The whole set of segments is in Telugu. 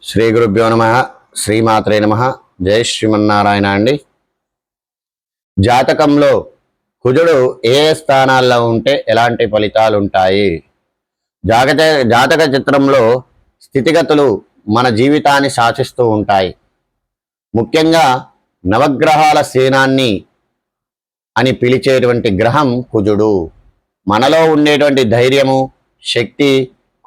శ్రీ గురుభ్యో నమ. శ్రీమాత్రే నమ. జై శ్రీమన్నారాయణ అండి. జాతకంలో కుజుడు ఏ స్థానాల్లో ఉంటే ఎలాంటి ఫలితాలు ఉంటాయి? జాతక చిత్రంలో స్థితిగతులు మన జీవితాన్ని శాసిస్తూ ఉంటాయి. ముఖ్యంగా నవగ్రహాల సేనాన్ని అని పిలిచేటువంటి గ్రహం కుజుడు. మనలో ఉండేటువంటి ధైర్యము, శక్తి,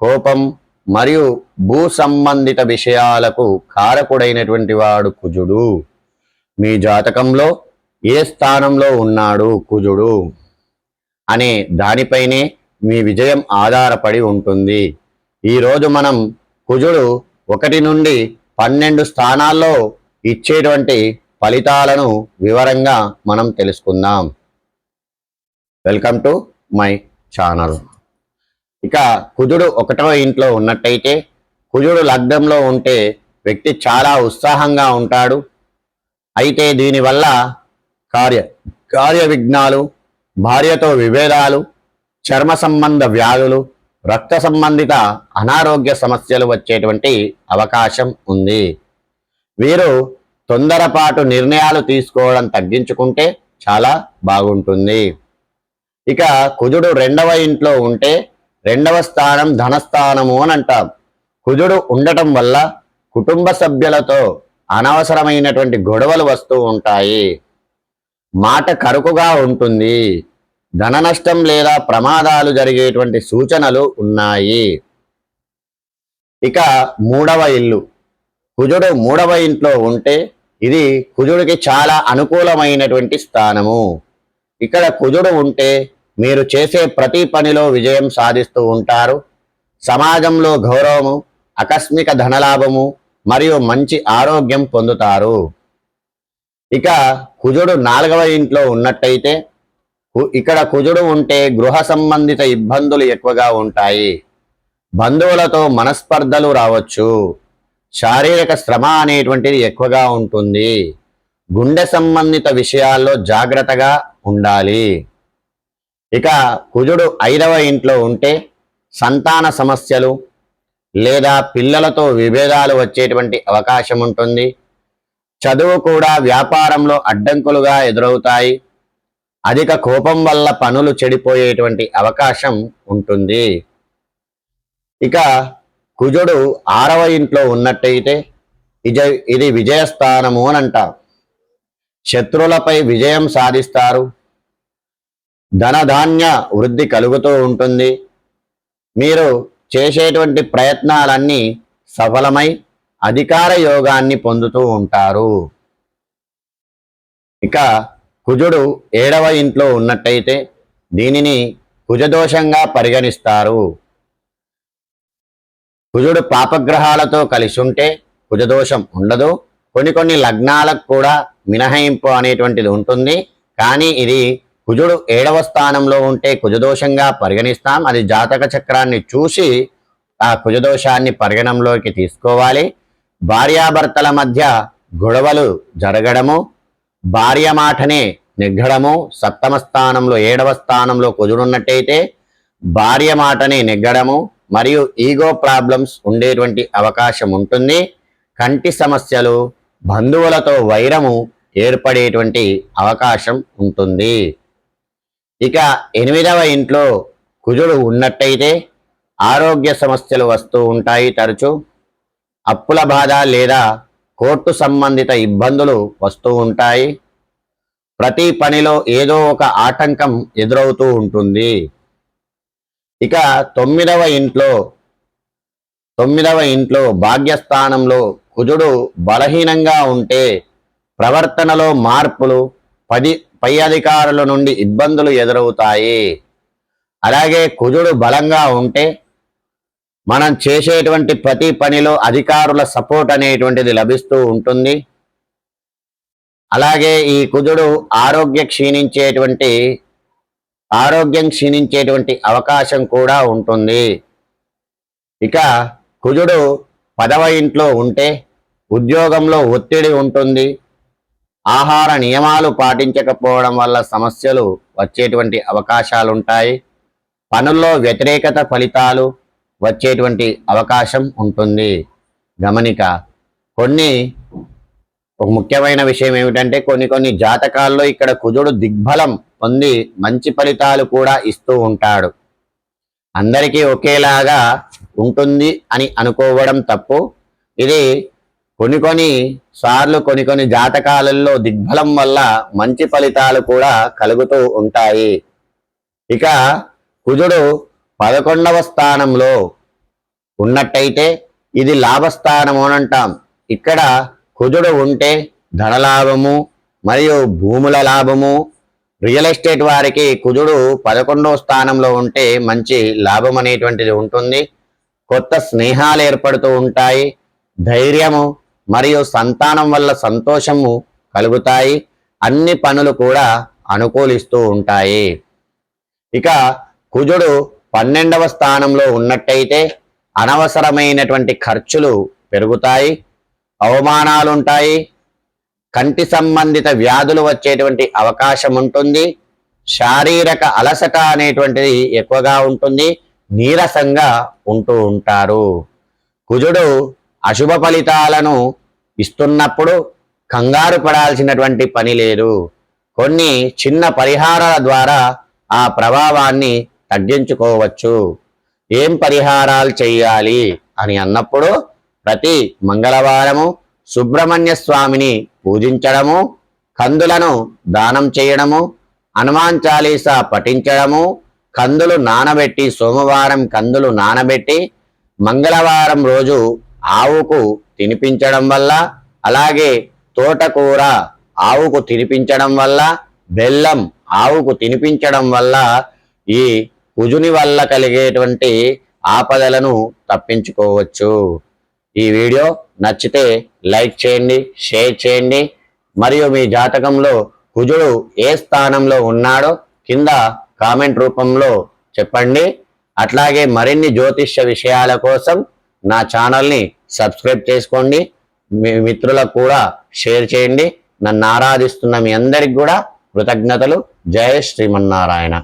కోపం మరియు భూ సంబంధిత విషయాలకు కారకుడైనటువంటి వాడు కుజుడు. మీ జాతకంలో ఏ స్థానంలో ఉన్నాడు కుజుడు అనే దానిపైనే మీ విజయం ఆధారపడి ఉంటుంది. ఈరోజు మనం కుజుడు 1 నుండి 12 స్థానాల్లో ఇచ్చేటువంటి ఫలితాలను వివరంగా మనం తెలుసుకుందాం. Welcome to my channel. ఇక కుజుడు 1వ ఇంట్లో ఉన్నట్టయితే, కుజుడు లగ్నంలో ఉంటే వ్యక్తి చాలా ఉత్సాహంగా ఉంటాడు. అయితే దీనివల్ల కార్య విఘ్నాలు, భార్యతో విభేదాలు, చర్మ సంబంధ వ్యాధులు, రక్త సంబంధిత అనారోగ్య సమస్యలు వచ్చేటువంటి అవకాశం ఉంది. వీరు తొందరపాటు నిర్ణయాలు తీసుకోవడం తగ్గించుకుంటే చాలా బాగుంటుంది. ఇక కుజుడు 2వ ఇంట్లో ఉంటే, 2వ స్థానం ధనస్థానము అని అంటాం. కుజుడు ఉండటం వల్ల కుటుంబ సభ్యులతో అనవసరమైనటువంటి గొడవలు వస్తూ ఉంటాయి. మాట కరుకుగా ఉంటుంది. ధన నష్టం లేదా ప్రమాదాలు జరిగేటువంటి సూచనలు ఉన్నాయి. ఇక 3వ ఇల్లు, కుజుడు 3వ ఇంట్లో ఉంటే ఇది కుజుడికి చాలా అనుకూలమైనటువంటి స్థానము. ఇక్కడ కుజుడు ఉంటే మీరు చేసే ప్రతి పనిలో విజయం సాధిస్తూ ఉంటారు. సమాజంలో గౌరవము, ఆకస్మిక ధనలాభము మరియు మంచి ఆరోగ్యం పొందుతారు. ఇక కుజుడు 4వ ఇంట్లో ఉన్నట్టయితే, ఇక్కడ కుజుడు ఉంటే గృహ సంబంధిత ఇబ్బందులు ఎక్కువగా ఉంటాయి. బంధువులతో మనస్పర్ధలు రావచ్చు. శారీరక శ్రమ అనేటువంటిది ఎక్కువగా ఉంటుంది. గుండె సంబంధిత విషయాల్లో జాగ్రత్తగా ఉండాలి. ఇక కుజుడు 5వ ఇంట్లో ఉంటే సంతాన సమస్యలు లేదా పిల్లలతో విభేదాలు వచ్చేటువంటి అవకాశం ఉంటుంది. చదువు కూడా వ్యాపారంలో అడ్డంకులుగా ఎదురవుతాయి. అధిక కోపం వల్ల పనులు చెడిపోయేటువంటి అవకాశం ఉంటుంది. ఇక కుజుడు 6వ ఇంట్లో ఉన్నట్టయితే ఇది విజయస్థానము అని అంటాం. శత్రువులపై విజయం సాధిస్తారు. ధనధాన్య వృద్ధి కలుగుతూ ఉంటుంది. మీరు చేసేటువంటి ప్రయత్నాలన్నీ సఫలమై అధికార యోగాన్ని పొందుతూ ఉంటారు. ఇక కుజుడు 7వ ఇంట్లో ఉన్నట్టయితే దీనిని కుజదోషంగా పరిగణిస్తారు. కుజుడు పాపగ్రహాలతో కలిసి ఉంటే కుజదోషం ఉండదు. కొన్ని లగ్నాలకు కూడా మినహాయింపు అనేటువంటిది ఉంటుంది. కానీ ఇది కుజుడు 7వ స్థానంలో ఉంటే కుజదోషంగా పరిగణిస్తాం. అది జాతక చక్రాన్ని చూసి ఆ కుజదోషాన్ని పరిగణంలోకి తీసుకోవాలి. భార్యాభర్తల మధ్య గొడవలు జరగడము, భార్య మాటనే నెగ్గడము, 7వ స్థానంలో 7వ స్థానంలో కుజుడు ఉన్నట్టయితే భార్య మాటనే నెగ్గడము మరియు ఈగో ప్రాబ్లమ్స్ ఉండేటువంటి అవకాశం ఉంటుంది. కంటి సమస్యలు, బంధువులతో వైరము ఏర్పడేటువంటి అవకాశం ఉంటుంది. ఇక 8వ ఇంట్లో కుజుడు ఉన్నట్టయితే ఆరోగ్య సమస్యలు వస్తూ ఉంటాయి. తరచూ అప్పుల బాధ లేదా కోర్టు సంబంధిత ఇబ్బందులు వస్తూ ఉంటాయి. ప్రతి పనిలో ఏదో ఒక ఆటంకం ఎదురవుతూ ఉంటుంది. ఇక 9వ ఇంట్లో భాగ్యస్థానంలో కుజుడు బలహీనంగా ఉంటే ప్రవర్తనలో మార్పులు, పై అధికారుల నుండి ఇబ్బందులు ఎదురవుతాయి. అలాగే కుజుడు బలంగా ఉంటే మనం చేసేటువంటి ప్రతి పనిలో అధికారుల సపోర్ట్ అనేటువంటిది లభిస్తూ ఉంటుంది. అలాగే ఈ కుజుడు ఆరోగ్యం క్షీణించేటువంటి అవకాశం కూడా ఉంటుంది. ఇక కుజుడు 10వ ఇంట్లో ఉంటే ఉద్యోగంలో ఒత్తిడి ఉంటుంది. ఆహార నియమాలు పాటించకపోవడం వల్ల సమస్యలు వచ్చేటువంటి అవకాశాలు ఉంటాయి. పనుల్లో వ్యతిరేకత ఫలితాలు వచ్చేటువంటి అవకాశం ఉంటుంది. గమనిక. ఒక ముఖ్యమైన విషయం ఏమిటంటే కొన్ని జాతకాల్లో ఇక్కడ కుజుడు దిగ్బలం పొంది మంచి ఫలితాలు కూడా ఇస్తూ ఉంటాడు. అందరికీ ఒకేలాగా ఉంటుంది అని అనుకోవడం తప్పు. ఇది కొన్ని సార్లు కొన్ని జాతకాలలో దిగ్బలం వల్ల మంచి ఫలితాలు కూడా కలుగుతూ ఉంటాయి. ఇక కుజుడు 11వ స్థానంలో ఉన్నట్టయితే ఇది లాభస్థానము అని అంటాం. ఇక్కడ కుజుడు ఉంటే ధనలాభము మరియు భూముల లాభము, రియల్ ఎస్టేట్ వారికి కుజుడు 11వ స్థానంలో ఉంటే మంచి లాభం అనేటువంటిది ఉంటుంది. కొత్త స్నేహాలు ఏర్పడుతూ ఉంటాయి. ధైర్యము మరియు సంతానం వల్ల సంతోషము కలుగుతాయి. అన్ని పనులు కూడా అనుకూలిస్తూ ఉంటాయి. ఇక కుజుడు 12వ స్థానంలో ఉన్నట్టయితే అనవసరమైనటువంటి ఖర్చులు పెరుగుతాయి, అవమానాలు ఉంటాయి, కంటి సంబంధిత వ్యాధులు వచ్చేటువంటి అవకాశం ఉంటుంది, శారీరక అలసట అనేటువంటిది ఎక్కువగా ఉంటుంది, నీరసంగా ఉంటూ ఉంటారు. కుజుడు అశుభ ఫలితాలను ఇస్తున్నప్పుడు కంగారు పడాల్సినటువంటి పని లేదు. కొన్ని చిన్న పరిహారాల ద్వారా ఆ ప్రభావాన్ని తగ్గించుకోవచ్చు. ఏం పరిహారాలు చేయాలి అని అన్నప్పుడు ప్రతి మంగళవారము సుబ్రహ్మణ్య స్వామిని పూజించడము, కందులను దానం చేయడము, హనుమాన్ చాలీసా పఠించడము, కందులు నానబెట్టి సోమవారం కందులు నానబెట్టి మంగళవారం రోజు ఆవుకు తినిపించడం వల్ల, అలాగే తోటకూర ఆవుకు తినిపించడం వల్ల, బెల్లం ఆవుకు తినిపించడం వల్ల ఈ కుజుని వల్ల కలిగేటువంటి ఆపదలను తప్పించుకోవచ్చు. ఈ వీడియో నచ్చితే లైక్ చేయండి, షేర్ చేయండి. మరియు మీ జాతకంలో కుజుడు ఏ స్థానంలో ఉన్నాడో కింద కామెంట్ రూపంలో చెప్పండి. అట్లాగే మరిన్ని జ్యోతిష్య విషయాల కోసం నా ఛానల్ని సబ్స్క్రైబ్ చేసుకోండి. మీ మిత్రులకు కూడా షేర్ చేయండి. నన్ను ఆరాధిస్తున్న మీ అందరికి కూడా కృతజ్ఞతలు. జయ శ్రీమన్నారాయణ.